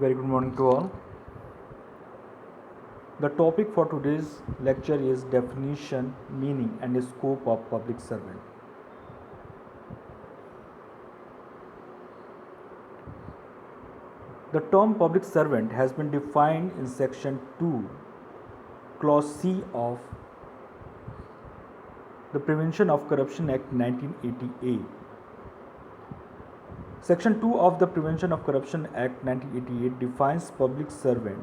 Very good morning to all. The topic for today's lecture is definition, meaning, and scope of public servant. The term public servant has been defined in Section 2, Clause C of the Prevention of Corruption Act 1988. Section 2 of the Prevention of Corruption Act 1988 defines public servant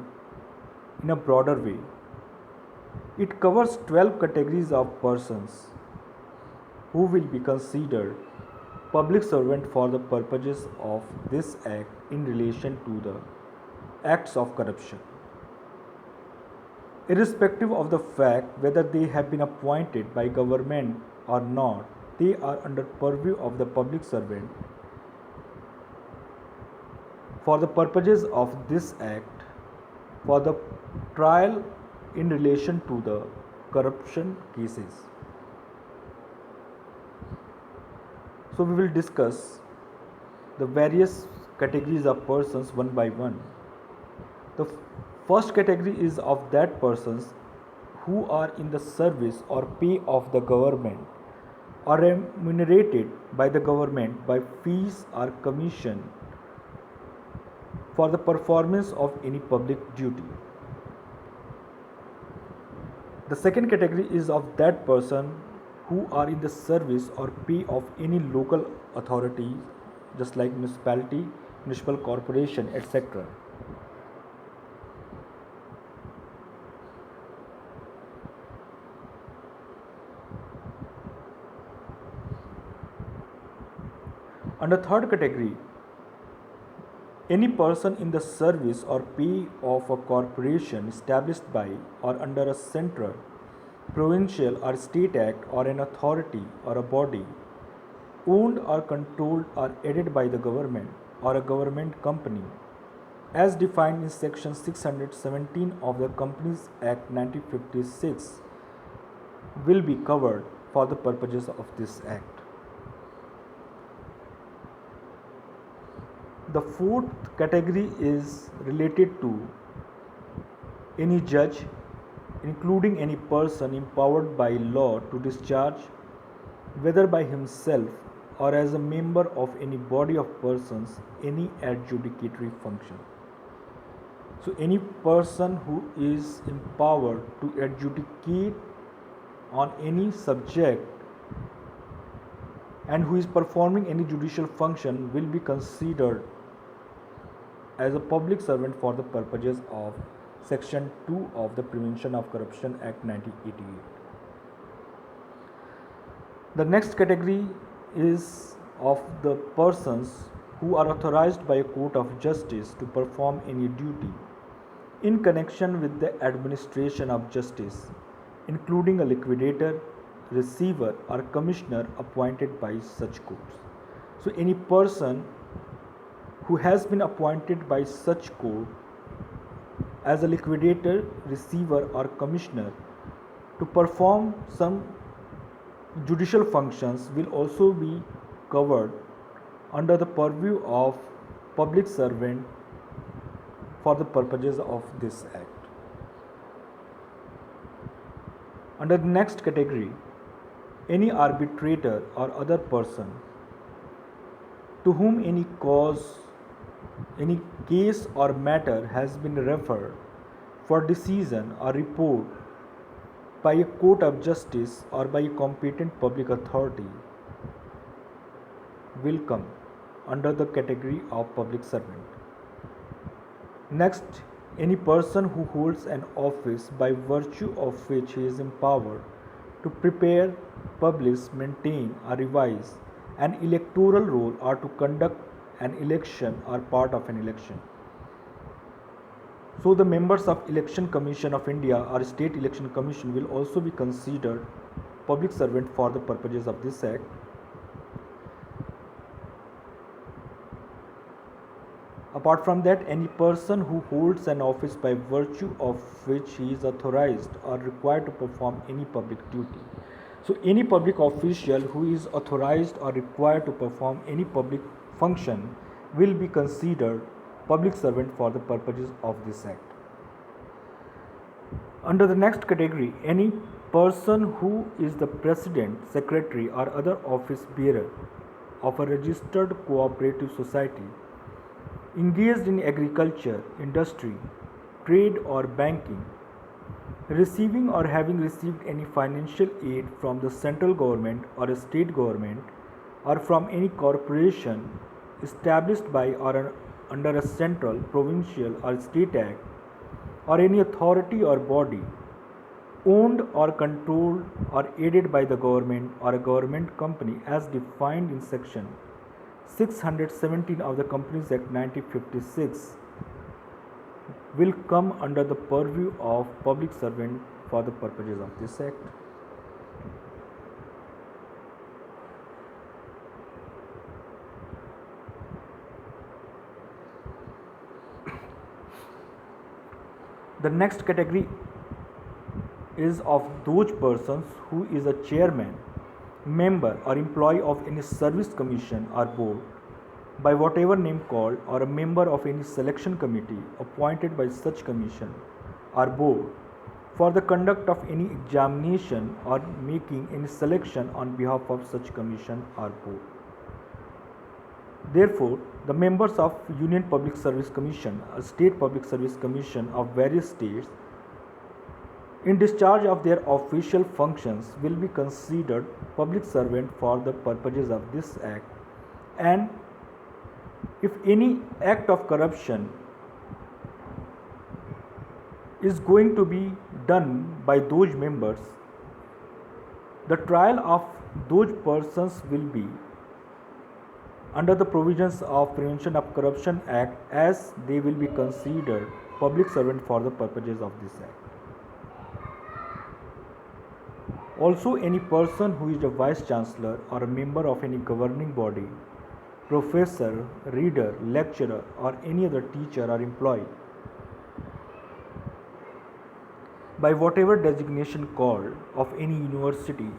in a broader way. It covers 12 categories of persons who will be considered public servant for the purposes of this act in relation to the acts of corruption. Irrespective of the fact whether they have been appointed by government or not, they are under purview of the public servant for the purposes of this act for the trial in relation to the corruption cases. So we will discuss the various categories of persons one by one. The first category is of that persons who are in the service or pay of the government or remunerated by the government by fees or commission for the performance of any public duty. The second category is of that person who are in the service or pay of any local authority, just like municipality, municipal corporation, etc. Under third category, any person in the service or pay of a corporation established by or under a central, provincial or state act or an authority or a body owned or controlled or aided by the government or a government company as defined in section 617 of the Companies Act 1956 will be covered for the purposes of this act. The fourth category is related to any judge, including any person empowered by law to discharge, whether by himself or as a member of any body of persons, any adjudicatory function. So any person who is empowered to adjudicate on any subject and who is performing any judicial function will be considered as a public servant for the purposes of Section 2 of the Prevention of Corruption Act 1988. The next category is of the persons who are authorized by a court of justice to perform any duty in connection with the administration of justice, including a liquidator, receiver, or commissioner appointed by such courts. So any person who has been appointed by such court as a liquidator, receiver, or commissioner to perform some judicial functions will also be covered under the purview of public servant for the purposes of this act. Under the next category, any arbitrator or other person to whom any cause, any case or matter has been referred for decision or report by a court of justice or by a competent public authority will come under the category of public servant. Next, any person who holds an office by virtue of which he is empowered to prepare, publish, maintain, or revise an electoral roll or to conduct an election or part of an election. So the members of Election Commission of India or State Election Commission will also be considered public servant for the purposes of this act. Apart from that, any person who holds an office by virtue of which he is authorized or required to perform any public duty. So any public official who is authorized or required to perform any public function will be considered public servant for the purposes of this Act. Under the next category, any person who is the president, secretary, or other office bearer of a registered cooperative society engaged in agriculture, industry, trade, or banking, receiving or having received any financial aid from the central government or a state government or from any corporation established by or under a central, provincial, or state act, or any authority or body owned or controlled or aided by the government or a government company as defined in section 617 of the Companies Act 1956 will come under the purview of public servant for the purposes of this Act. The next category is of those persons who is a chairman, member, or employee of any service commission or board by whatever name called, or a member of any selection committee appointed by such commission or board for the conduct of any examination or making any selection on behalf of such commission or board. Therefore, the members of Union Public Service Commission or State Public Service Commission of various states in discharge of their official functions will be considered public servant for the purposes of this Act, and if any act of corruption is going to be done by those members, the trial of those persons will be under the provisions of Prevention of Corruption Act, as they will be considered public servant for the purposes of this Act. Also, any person who is a vice chancellor or a member of any governing body, professor, reader, lecturer, or any other teacher or employee by whatever designation called of any university,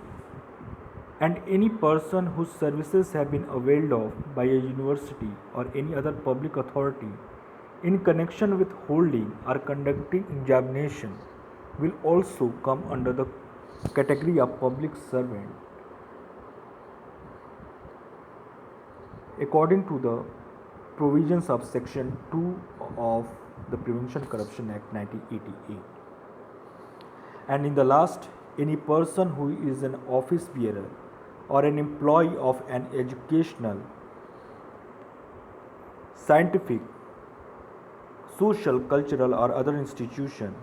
and any person whose services have been availed of by a university or any other public authority in connection with holding or conducting examination will also come under the category of public servant according to the provisions of section 2 of the Prevention Corruption Act 1988. And in the last, any person who is an office bearer or an employee of an educational, scientific, social, cultural, or other institution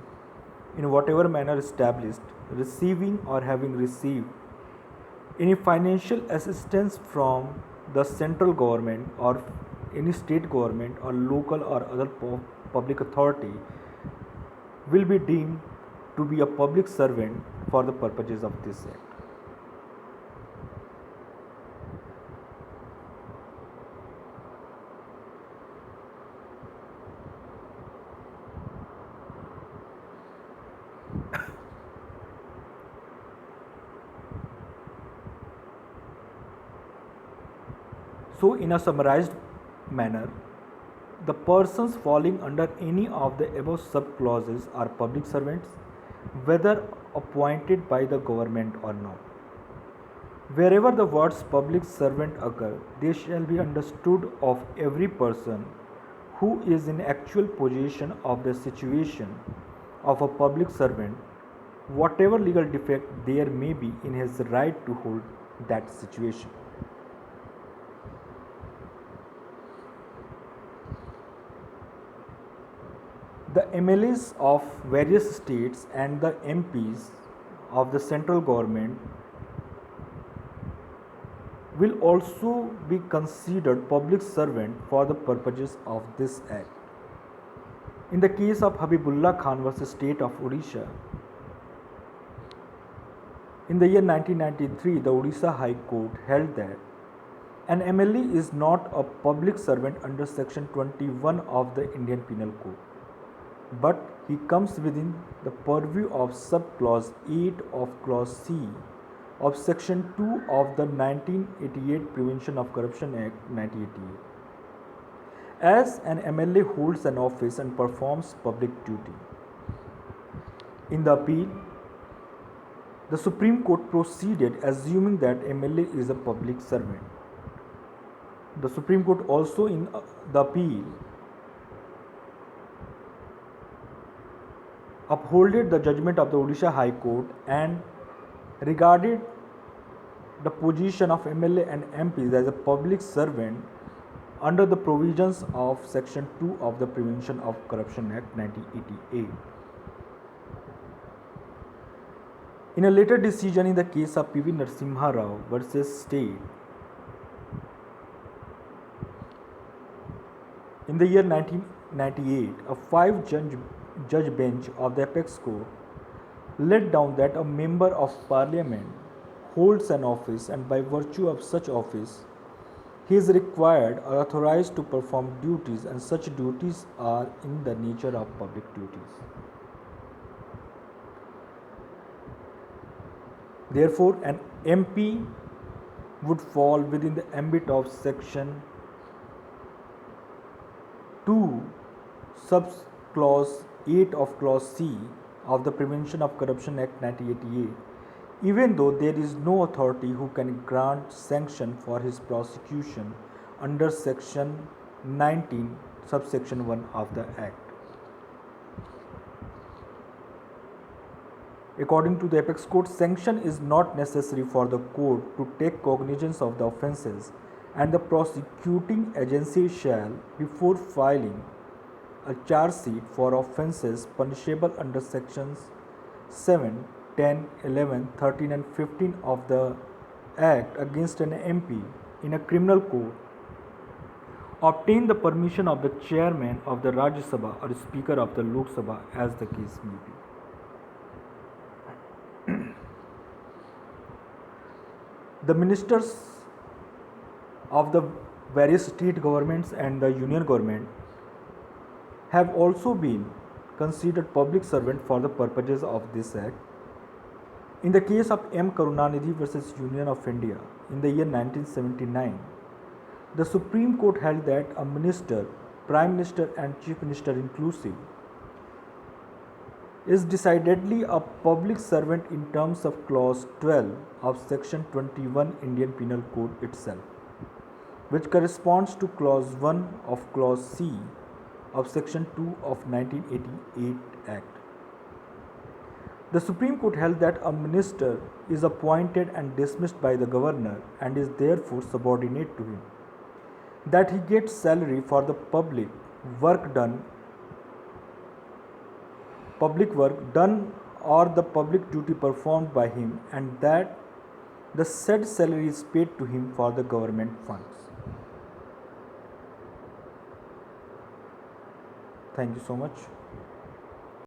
in whatever manner established, receiving or having received any financial assistance from the central government or any state government or local or other public authority will be deemed to be a public servant for the purposes of this Act. So, in a summarized manner, the persons falling under any of the above sub-clauses are public servants, whether appointed by the government or not. Wherever the words public servant occur, they shall be understood of every person who is in actual possession of the situation of a public servant, whatever legal defect there may be in his right to hold that situation. The MLAs of various states and the MPs of the central government will also be considered public servant for the purposes of this Act. In the case of Habibullah Khan versus State of Odisha, in the year 1993, the Odisha High Court held that an MLA is not a public servant under section 21 of the Indian Penal Code, but he comes within the purview of sub-clause 8 of clause C of section 2 of the 1988 Prevention of Corruption Act 1988. as an MLA holds an office and performs public duty. In the appeal, the Supreme Court proceeded assuming that MLA is a public servant. The Supreme Court also in the appeal upholded the judgment of the Odisha High Court and regarded the position of MLA and MPs as a public servant under the provisions of Section 2 of the Prevention of Corruption Act 1988. In a later decision in the case of P.V. Narasimha Rao versus State, in the year 1998, a five-judge bench of the Apex Court laid down that a member of Parliament holds an office and by virtue of such office, he is required or authorized to perform duties, and such duties are in the nature of public duties. Therefore, an MP would fall within the ambit of Section 2, subclause 8 of Clause C of the Prevention of Corruption Act 1988, even though there is no authority who can grant sanction for his prosecution under Section 19, subsection 1 of the Act. According to the Apex Court, sanction is not necessary for the court to take cognizance of the offences, and the prosecuting agency shall, before filing a charge sheet for offences punishable under sections 7, 10, 11, 13 and 15 of the Act against an MP in a criminal court, obtain the permission of the chairman of the Rajya Sabha or Speaker of the Lok Sabha as the case may be. The ministers of the various state governments and the union government have also been considered public servant for the purposes of this Act. In the case of M. Karunanidhi versus Union of India in the year 1979, the Supreme Court held that a minister, Prime Minister and Chief Minister inclusive, is decidedly a public servant in terms of Clause 12 of Section 21 Indian Penal Code itself, which corresponds to Clause 1 of Clause C of Section 2 of 1988 Act. The Supreme Court held that a minister is appointed and dismissed by the governor and is therefore subordinate to him, that he gets salary for the public work done or the public duty performed by him, and that the said salary is paid to him for the government funds. Thank you so much.